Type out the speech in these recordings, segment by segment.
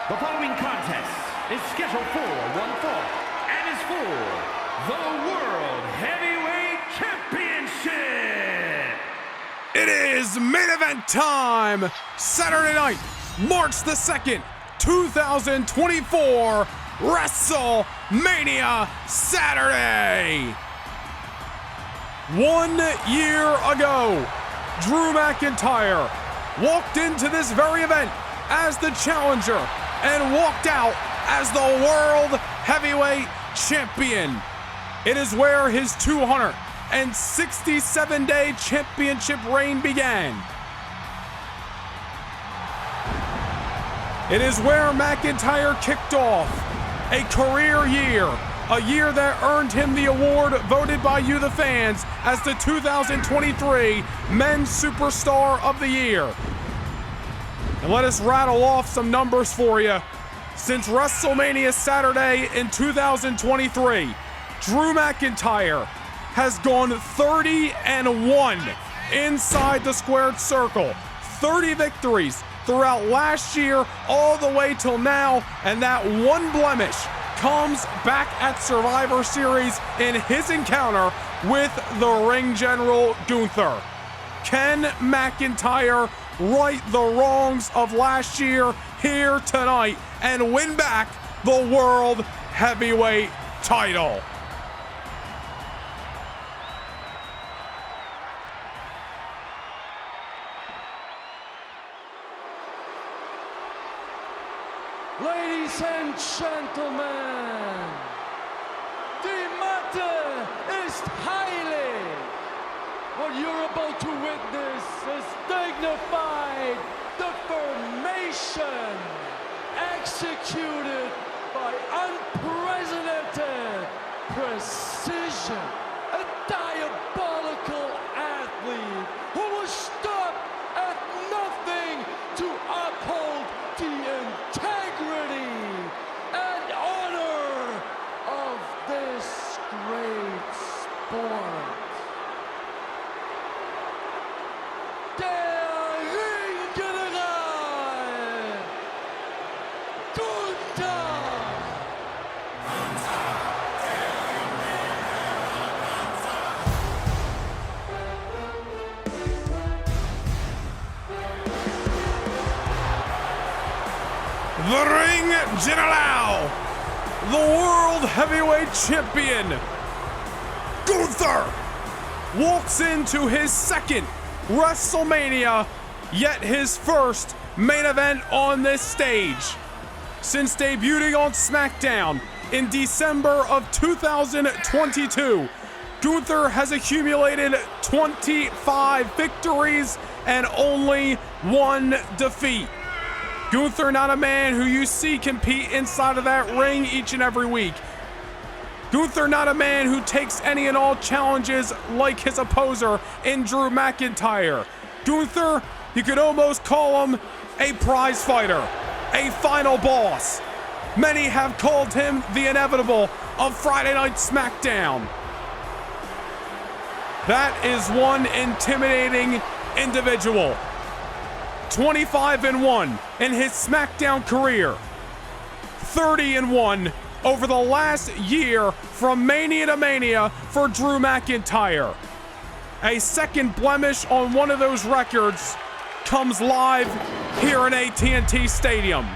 The following contest is scheduled for one fall and is for the World Heavyweight Championship. It is main event time! Saturday night, March the 2nd, 2024, WrestleMania Saturday! 1 year ago, Drew McIntyre walked into this very event as the challenger and walked out as the World Heavyweight Champion. It is where his 267-day championship reign began. It is where McIntyre kicked off a career year, a year that earned him the award voted by you, the fans, as the 2023 Men's Superstar of the Year. And let us rattle off some numbers for you. Since WrestleMania Saturday in 2023, Drew McIntyre has gone 30-1 inside the squared circle. 30 victories throughout last year all the way till now, and that one blemish comes back at Survivor Series in his encounter with the ring general Gunther. Can McIntyre right the wrongs of last year here tonight and win back the World Heavyweight title? Ladies and gentlemen, the matter is highly. What you're about to witness is dignified deformation executed by unprecedented precision. A diabolical athlete who will stop at nothing to uphold the integrity and honor of this great sport. Der Ringgeneral Gunther! The Ring General, the World Heavyweight Champion, Gunther, walks into his second WrestleMania, yet his first main event on this stage. Since debuting on SmackDown in December of 2022, Gunther has accumulated 25 victories and only one defeat. Gunther, not a man who you see compete inside of that ring each and every week. Gunther, not a man who takes any and all challenges like his opposer in Drew McIntyre. Gunther, you could almost call him a prize fighter, a final boss. Many have called him the inevitable of Friday Night SmackDown. That is one intimidating individual. 25-1 in his SmackDown career. 30-1 over the last year from Mania to Mania for Drew McIntyre. A second blemish on one of those records comes live here in AT&T Stadium.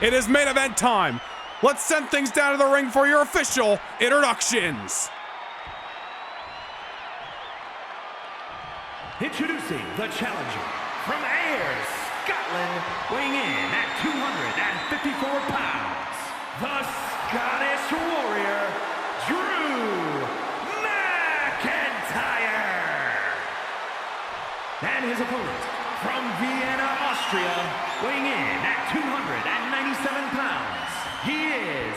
It is main event time. Let's send things down to the ring for your official introductions. Introducing the challenger from Ayr, Scotland, weighing in at 254 pounds, the Scottish Warrior, Drew McIntyre. And his opponent from Vienna, Austria, weighing in at 297 pounds, he is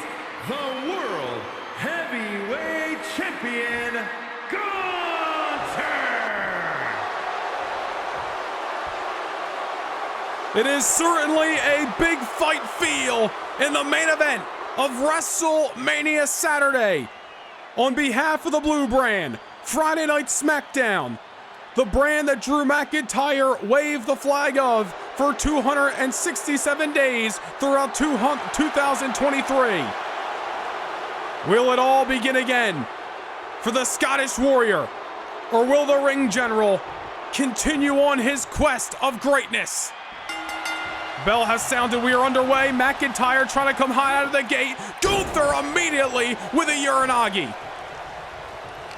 the World Heavyweight Champion, Gunther. It is certainly a big fight feel in the main event of WrestleMania Saturday. On behalf of the Blue Brand, Friday Night SmackDown, The brand that Drew McIntyre waved the flag of for 267 days throughout 2023. Will it all begin again for the Scottish Warrior? Or will the Ring General continue on his quest of greatness? Bell has sounded, we are underway. McIntyre trying to come high out of the gate. Gunther immediately with a Uranagi.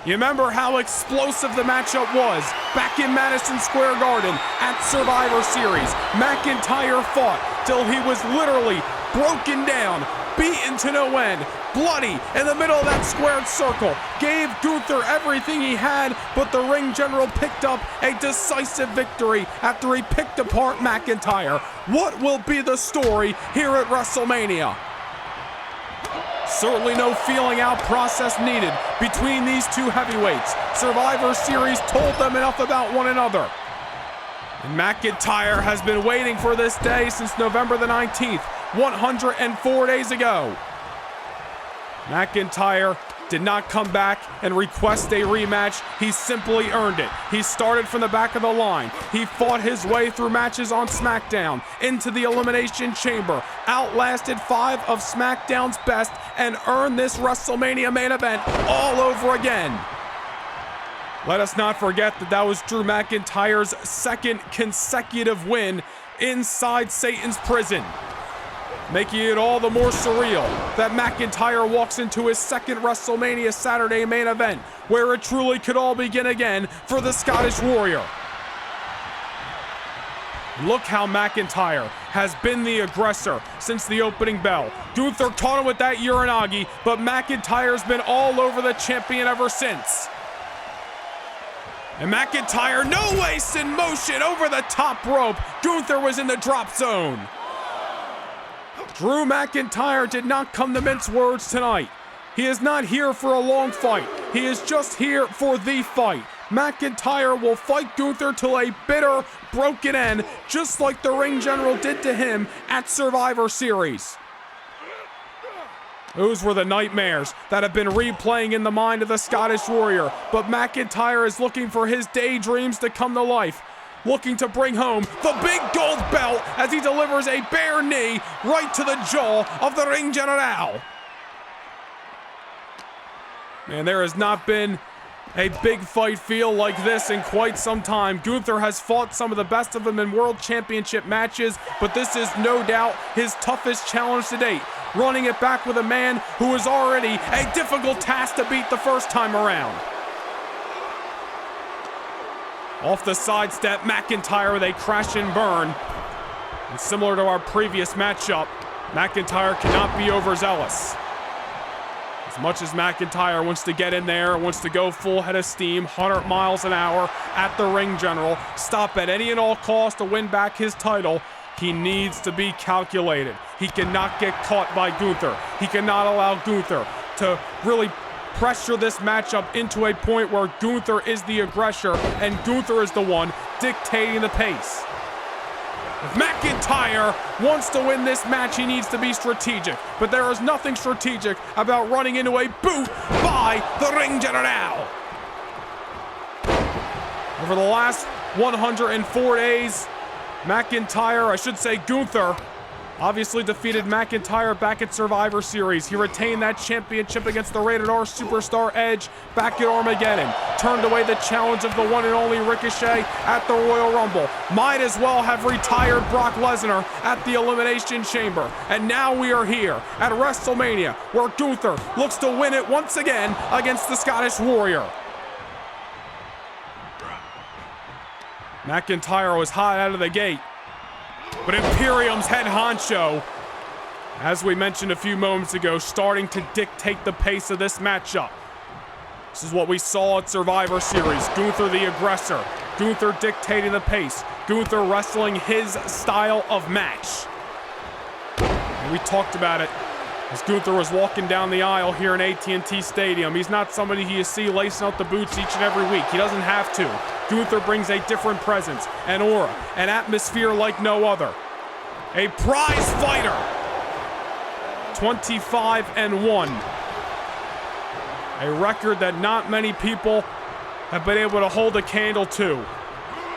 You remember how explosive the matchup was back in Madison Square Garden at Survivor Series. McIntyre fought till he was literally broken down, beaten to no end, bloody in the middle of that squared circle. Gave Gunther everything he had, but the Ring General picked up a decisive victory after he picked apart McIntyre. What will be the story here at WrestleMania? Certainly no feeling out process needed between these two heavyweights. Survivor Series told them enough about one another. And McIntyre has been waiting for this day since November the 19th, 104 days ago. McIntyre did not come back and request a rematch. He simply earned it. He started from the back of the line. He fought his way through matches on SmackDown, into the Elimination Chamber, outlasted 5 of SmackDown's best, and earned this WrestleMania main event all over again. Let us not forget that that was Drew McIntyre's second consecutive win inside Satan's prison, making it all the more surreal that McIntyre walks into his second WrestleMania Saturday main event, where it truly could all begin again for the Scottish Warrior. Look how McIntyre has been the aggressor since the opening bell. Gunther caught him with that Uranagi, but McIntyre's been all over the champion ever since. And McIntyre, no waste in motion over the top rope. Gunther was in the drop zone. Drew McIntyre did not come to mince words tonight. He is not here for a long fight. He is just here for the fight. McIntyre will fight Gunther till a bitter, broken end, just like the Ring General did to him at Survivor Series. Those were the nightmares that have been replaying in the mind of the Scottish Warrior, but McIntyre is looking for his daydreams to come to life, looking to bring home the big gold belt as he delivers a bare knee right to the jaw of the Ring General. Man, there has not been a big fight feel like this in quite some time. Gunther has fought some of the best of them in World Championship matches, but this is no doubt his toughest challenge to date, running it back with a man who was already a difficult task to beat the first time around. Off the sidestep, McIntyre with a crash and burn. And similar to our previous matchup, McIntyre cannot be overzealous. As much as McIntyre wants to get in there, wants to go full head of steam, 100 miles an hour at the Ring General, stop at any and all costs to win back his title, he needs to be calculated. He cannot get caught by Gunther. He cannot allow Gunther to really pressure this matchup into a point where Gunther is the aggressor and Gunther is the one dictating the pace. If McIntyre wants to win this match, he needs to be strategic, but there is nothing strategic about running into a boot by the Ring General. Over the last 104 days, Gunther obviously defeated McIntyre back at Survivor Series. He retained that championship against the Rated R Superstar Edge back at Armageddon. Turned away the challenge of the one and only Ricochet at the Royal Rumble. Might as well have retired Brock Lesnar at the Elimination Chamber. And now we are here at WrestleMania, where Gunther looks to win it once again against the Scottish Warrior. McIntyre was hot out of the gate, but Imperium's head honcho, as we mentioned a few moments ago, starting to dictate the pace of this matchup. This is what we saw at Survivor Series. Gunther the aggressor. Gunther dictating the pace. Gunther wrestling his style of match. And we talked about it as Gunther was walking down the aisle here in AT&T Stadium. He's not somebody who you see lacing out the boots each and every week. He doesn't have to. Gunther brings a different presence, an aura, an atmosphere like no other. A prize fighter. 25-1. A record that not many people have been able to hold a candle to.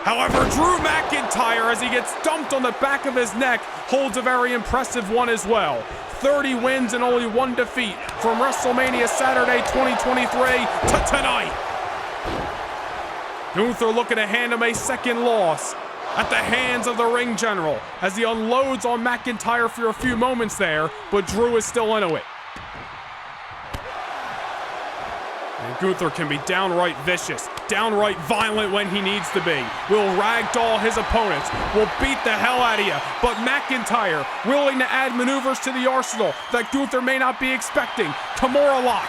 However, Drew McIntyre, as he gets dumped on the back of his neck, holds a very impressive one as well. 30 wins and only 1 defeat from WrestleMania Saturday 2023 to tonight. Gunther looking to hand him a second loss at the hands of the ring general as he unloads on McIntyre for a few moments there, but Drew is still into it. And Gunther can be downright vicious, downright violent when he needs to be. Will ragdoll his opponents, will beat the hell out of you, but McIntyre willing to add maneuvers to the arsenal that Gunther may not be expecting. Kimura lock.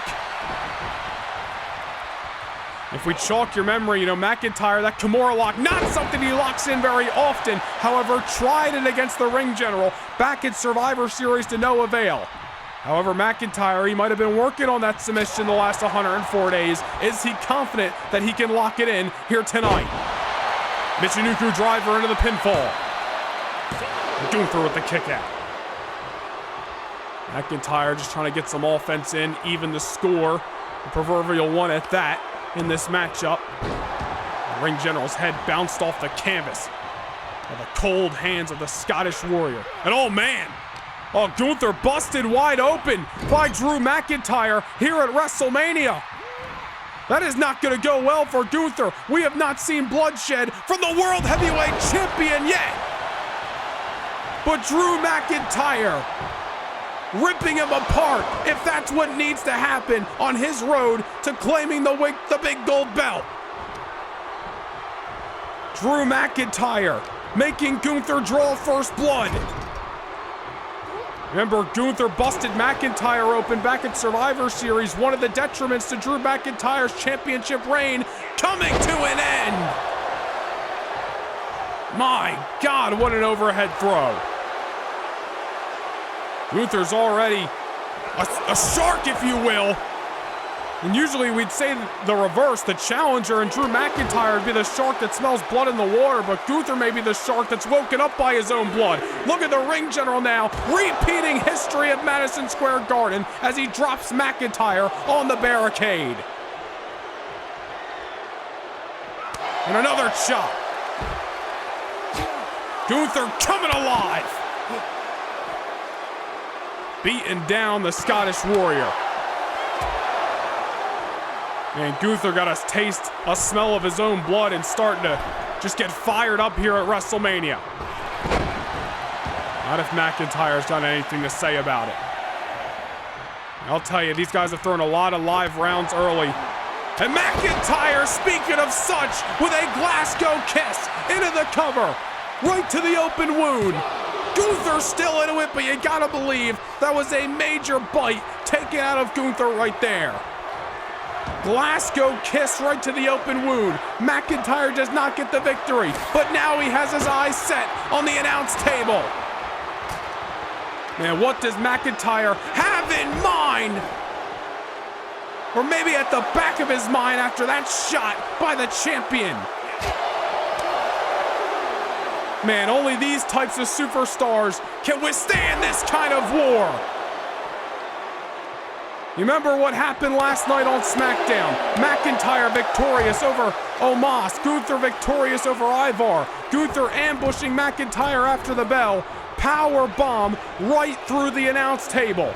If we chalk your memory, McIntyre, that Kimura lock, not something he locks in very often. However, tried it against the ring general back at Survivor Series to no avail. However, McIntyre, he might have been working on that submission the last 104 days. Is he confident that he can lock it in here tonight? Michinoku driver into the pinfall. Gunther with the kick out. McIntyre just trying to get some offense in, even the score. The proverbial one at that in this matchup. The ring general's head bounced off the canvas by the cold hands of the Scottish Warrior. And oh man! Oh, Gunther busted wide open by Drew McIntyre here at WrestleMania. That is not going to go well for Gunther. We have not seen bloodshed from the World Heavyweight Champion yet. But Drew McIntyre ripping him apart if that's what needs to happen on his road to claiming the big gold belt. Drew McIntyre making Gunther draw first blood. Remember, Gunther busted McIntyre open back at Survivor Series, one of the detriments to Drew McIntyre's championship reign coming to an end. My God, what an overhead throw. Gunther's already a shark, if you will. And usually we'd say the reverse, the challenger and Drew McIntyre would be the shark that smells blood in the water, but Gunther may be the shark that's woken up by his own blood. Look at the ring general now, repeating history at Madison Square Garden as he drops McIntyre on the barricade. And another shot. Gunther coming alive. Beating down the Scottish Warrior. And Gunther got a smell of his own blood and starting to just get fired up here at WrestleMania. Not if McIntyre's got anything to say about it. I'll tell you, these guys have thrown a lot of live rounds early. And McIntyre, speaking of such, with a Glasgow kiss into the cover, right to the open wound. Gunther still into it, but you gotta believe that was a major bite taken out of Gunther right there. Glasgow kiss right to the open wound. McIntyre does not get the victory, but now he has his eyes set on the announce table. Man, what does McIntyre have in mind? Or maybe at the back of his mind after that shot by the champion. Man, only these types of superstars can withstand this kind of war. You remember what happened last night on SmackDown? McIntyre victorious over Omos. Gunther victorious over Ivar. Gunther ambushing McIntyre after the bell. Power bomb right through the announce table.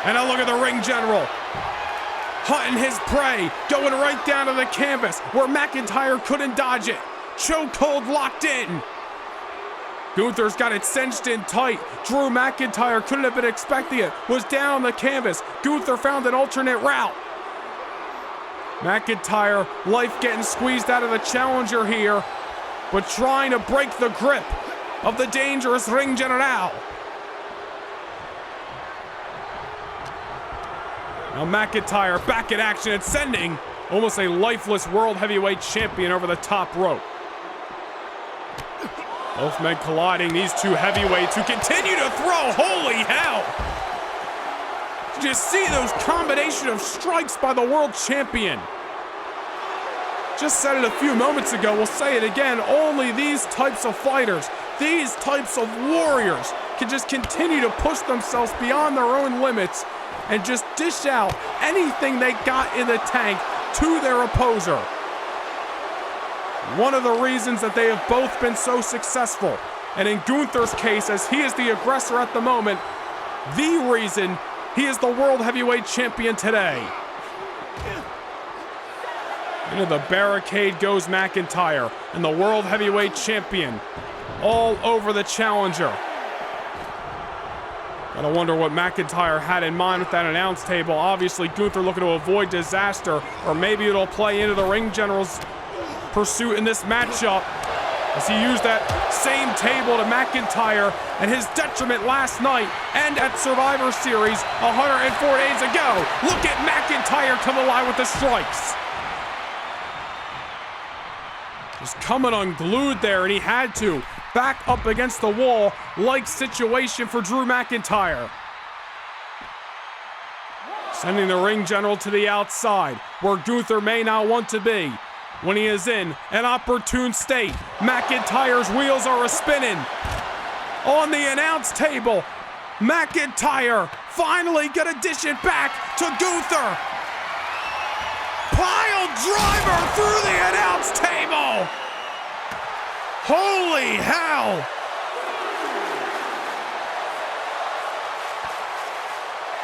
And now look at the ring general. Hunting his prey. Going right down to the canvas where McIntyre couldn't dodge it. Chokehold locked in. Gunther's got it cinched in tight. Drew McIntyre couldn't have been expecting it. Was down on the canvas. Gunther found an alternate route. McIntyre, life getting squeezed out of the challenger here, but trying to break the grip of the dangerous ring general. Now McIntyre back in action and sending almost a lifeless World Heavyweight Champion over the top rope. Both men colliding, these two heavyweights who continue to throw. Holy hell! Did you see those combination of strikes by the world champion? Just said it a few moments ago, we'll say it again. Only these types of fighters, these types of warriors can just continue to push themselves beyond their own limits and just dish out anything they got in the tank to their opposer. One of the reasons that they have both been so successful, and in Gunther's case, as he is the aggressor at the moment, the reason he is the World Heavyweight Champion today. Into the barricade goes McIntyre, and the World Heavyweight Champion all over the challenger. Gotta wonder what McIntyre had in mind with that announce table. Obviously, Gunther looking to avoid disaster, or maybe it'll play into the ring general's pursuit in this matchup, as he used that same table to McIntyre and his detriment last night and at Survivor Series 104 days ago. Look at McIntyre come alive with the strikes. Just coming unglued there, and he had to. Back up against the wall, like situation for Drew McIntyre. Sending the ring general to the outside, where Gunther may not want to be. When he is in an opportune state, McIntyre's wheels are a-spinning. On the announce table, McIntyre finally gonna dish it back to Gunther. Pile driver through the announce table. Holy hell!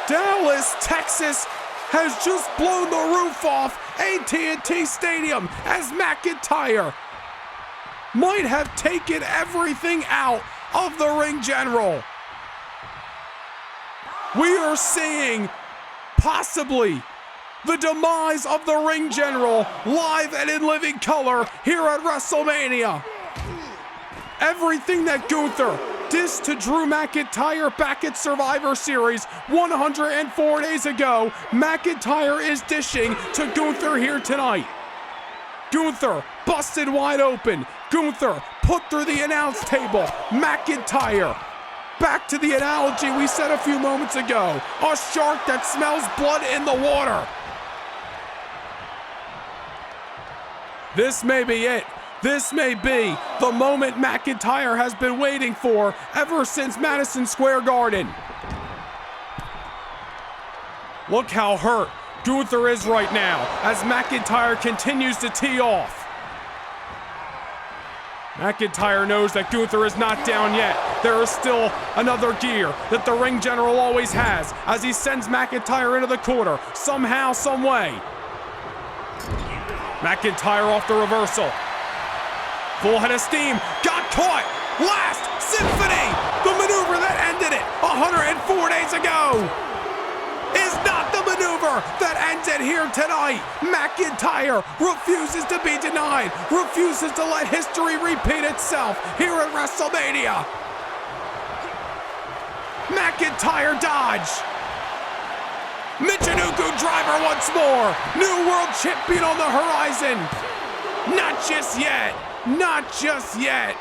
Dallas, Texas has just blown the roof off AT&T Stadium as McIntyre might have taken everything out of the ring general. We are seeing possibly the demise of the ring general live and in living color here at WrestleMania. Everything that Gunther dished to Drew McIntyre back at Survivor Series 104 days ago, McIntyre is dishing to Gunther here tonight. Gunther busted wide open. Gunther put through the announce table. McIntyre, back to the analogy we said a few moments ago, a shark that smells blood in the water. This may be it. This may be the moment McIntyre has been waiting for ever since Madison Square Garden. Look how hurt Gunther is right now as McIntyre continues to tee off. McIntyre knows that Gunther is not down yet. There is still another gear that the ring general always has as he sends McIntyre into the corner somehow, some way. McIntyre off the reversal. Full head of steam, got caught. Last Symphony, the maneuver that ended it 104 days ago, is not the maneuver that ends it here tonight. McIntyre refuses to be denied, refuses to let history repeat itself here at WrestleMania. McIntyre dodge. Michinoku driver once more. New world champion on the horizon. Not just yet. Not just yet.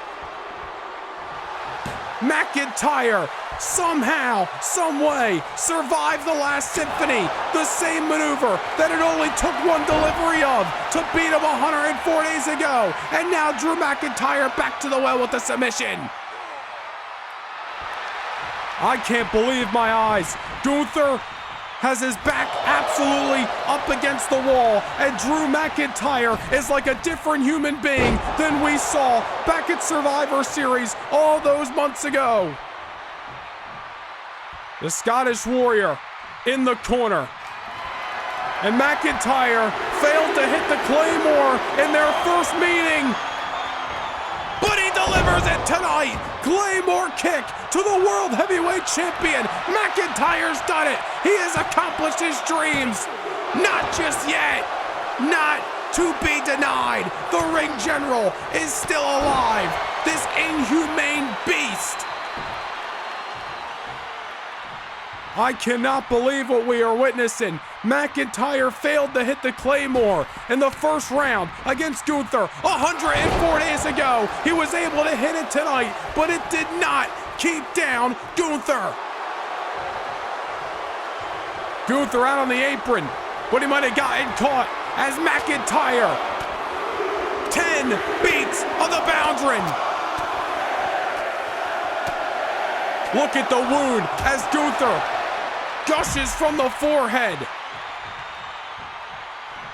McIntyre somehow, someway survived the last Symphony. The same maneuver that it only took one delivery of to beat him 104 days ago. And now Drew McIntyre back to the well with the submission. I can't believe my eyes. Gunther has his back absolutely up against the wall, and Drew McIntyre is like a different human being than we saw back at Survivor Series all those months ago. The Scottish Warrior in the corner. And McIntyre failed to hit the Claymore in their first meeting. But he delivers it tonight. Claymore kick to the World Heavyweight Champion. McIntyre's done it. He has accomplished his dreams. Not just yet. Not to be denied. The ring general is still alive. This inhumane beast. I cannot believe what we are witnessing. McIntyre failed to hit the Claymore in the first round against Gunther 104 days ago. He was able to hit it tonight, but it did not keep down Gunther. Gunther out on the apron, but he might have gotten caught as McIntyre 10 beats on the boundary. Look at the wound as Gunther gushes from the forehead.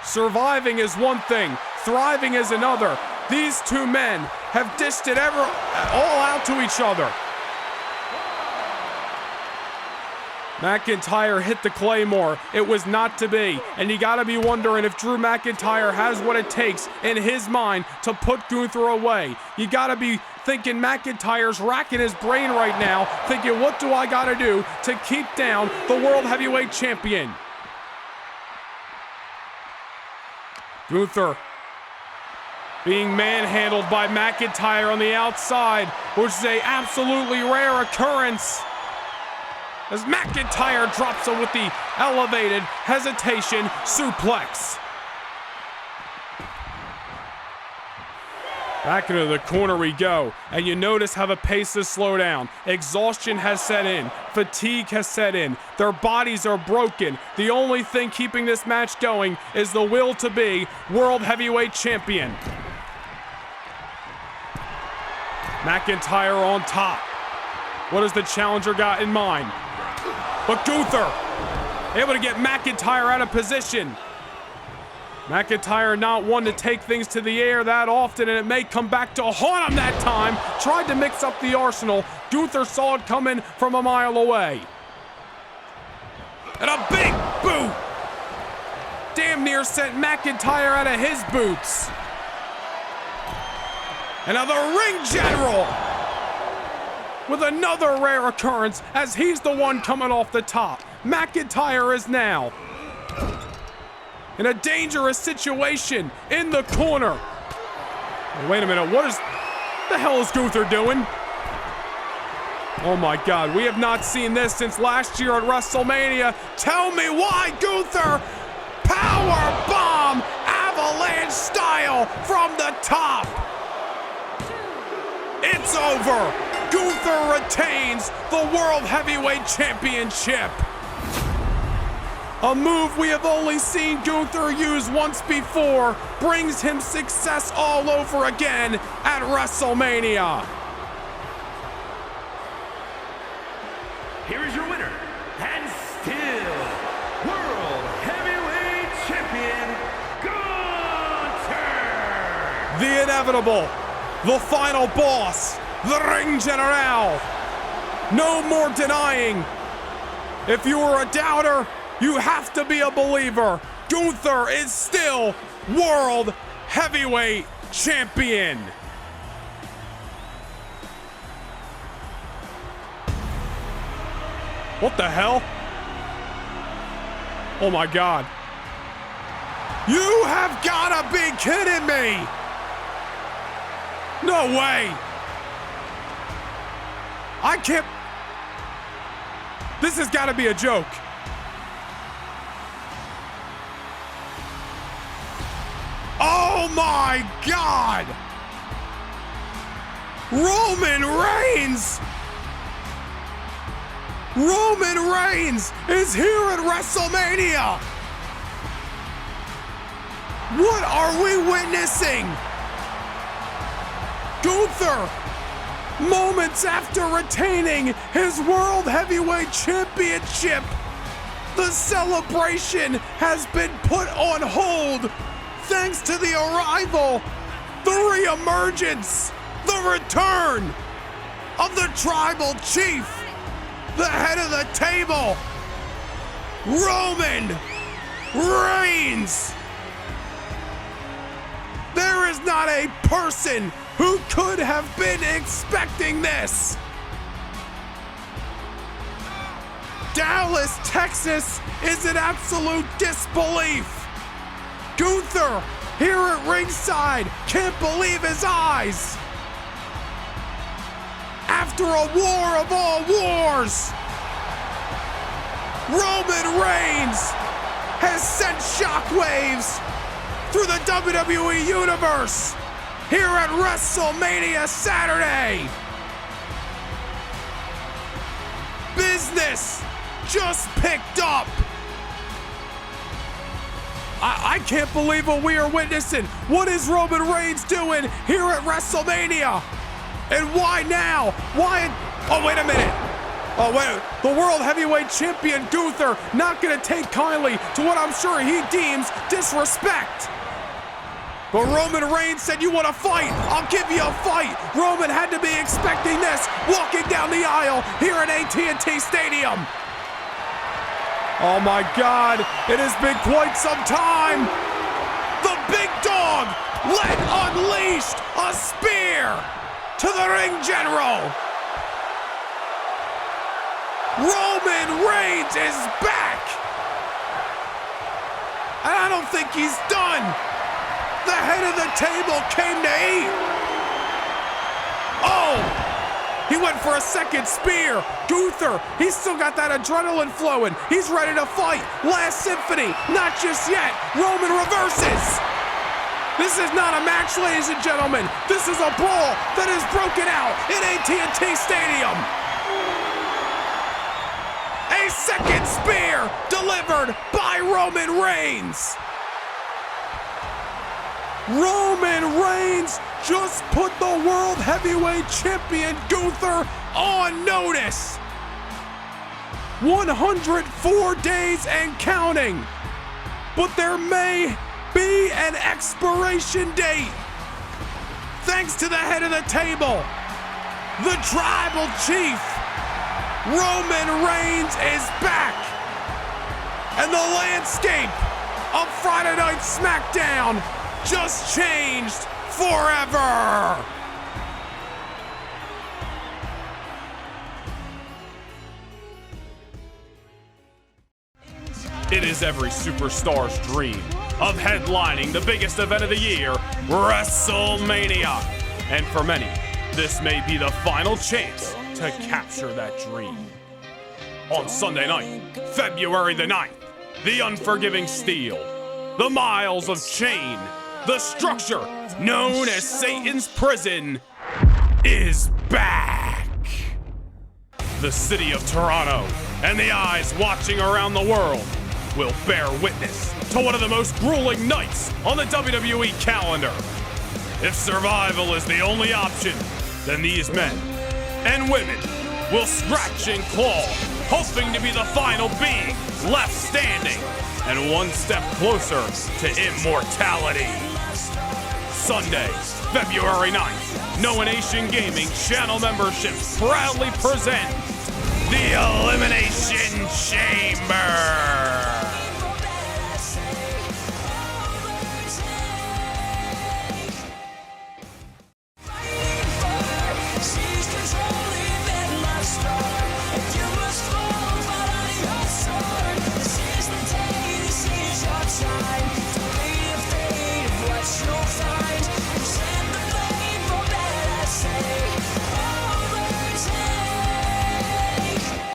Surviving is one thing, thriving is another. These two men have dished it all out to each other. McIntyre hit the Claymore. It was not to be. And you gotta be wondering if Drew McIntyre has what it takes in his mind to put Gunther away. You gotta be thinking McIntyre's racking his brain right now, thinking, what do I gotta do to keep down the World Heavyweight Champion? Gunther being manhandled by McIntyre on the outside, which is an absolutely rare occurrence, as McIntyre drops him with the elevated hesitation suplex. Back into the corner we go, and you notice how the pace has slowed down. Exhaustion has set in, fatigue has set in, their bodies are broken. The only thing keeping this match going is the will to be World Heavyweight Champion. McIntyre on top. What has the challenger got in mind? But Gunther able to get McIntyre out of position. McIntyre not one to take things to the air that often, and it may come back to haunt him that time. Tried to mix up the arsenal. Gunther saw it coming from a mile away. And a big boot. Damn near sent McIntyre out of his boots. And now the ring general with another rare occurrence, as he's the one coming off the top. McIntyre is now in a dangerous situation in the corner. Oh, wait a minute, the hell is Gunther doing? Oh my God, we have not seen this since last year at WrestleMania. Tell me why, Gunther! Power bomb, avalanche style from the top. It's over. Gunther retains the World Heavyweight Championship. A move we have only seen Gunther use once before brings him success all over again at WrestleMania. Here is your winner, and still World Heavyweight Champion, Gunther! The inevitable, the final boss, the Ring General. No more denying. If you were a doubter, you have to be a believer. Gunther is still World Heavyweight Champion. What the hell? Oh my God. You have gotta be kidding me. No way. I can't. This has gotta be a joke. Oh my God! Roman Reigns! Roman Reigns is here at WrestleMania! What are we witnessing? Gunther, moments after retaining his World Heavyweight Championship, the celebration has been put on hold thanks to the arrival, the re-emergence, the return of the tribal chief, the head of the table, Roman Reigns. There is not a person who could have been expecting this. Dallas, Texas is in absolute disbelief. Gunther, here at ringside, can't believe his eyes. After a war of all wars, Roman Reigns has sent shockwaves through the WWE Universe here at WrestleMania Saturday. Business just picked up. I can't believe what we are witnessing. What is Roman Reigns doing here at WrestleMania? And why now? Why? Oh, wait a minute. Oh, wait, the World Heavyweight Champion Gunther not gonna take kindly to what I'm sure he deems disrespect. But Roman Reigns said, you want a fight? I'll give you a fight. Roman had to be expecting this, walking down the aisle here at AT&T Stadium. Oh my God, it has been quite some time. The big dog unleashed a spear to the ring general. Roman Reigns is back! And I don't think he's done. The head of the table came to eat. Oh! He went for a second spear. Gunther, he's still got that adrenaline flowing. He's ready to fight. Last Symphony, not just yet. Roman reverses. This is not a match, ladies and gentlemen. This is a brawl that is broken out in AT&T Stadium. A second spear delivered by Roman Reigns. Roman Reigns just put the World Heavyweight Champion Gunther on notice. 104 days and counting. But there may be an expiration date. Thanks to the head of the table, the tribal chief, Roman Reigns is back. And the landscape of Friday Night SmackDown just changed forever. It is every superstar's dream of headlining the biggest event of the year, WrestleMania. And for many, this may be the final chance to capture that dream. On Sunday night, February the 9th, the unforgiving steel, the miles of chain, the structure known as Satan's prison is back. The city of Toronto and the eyes watching around the world will bear witness to one of the most grueling nights on the WWE calendar. If survival is the only option, then these men and women will scratch and claw, hoping to be the final being left standing and one step closer to immortality. Sunday, February 9th, Noah Nation Gaming channel memberships proudly present the Elimination Chamber.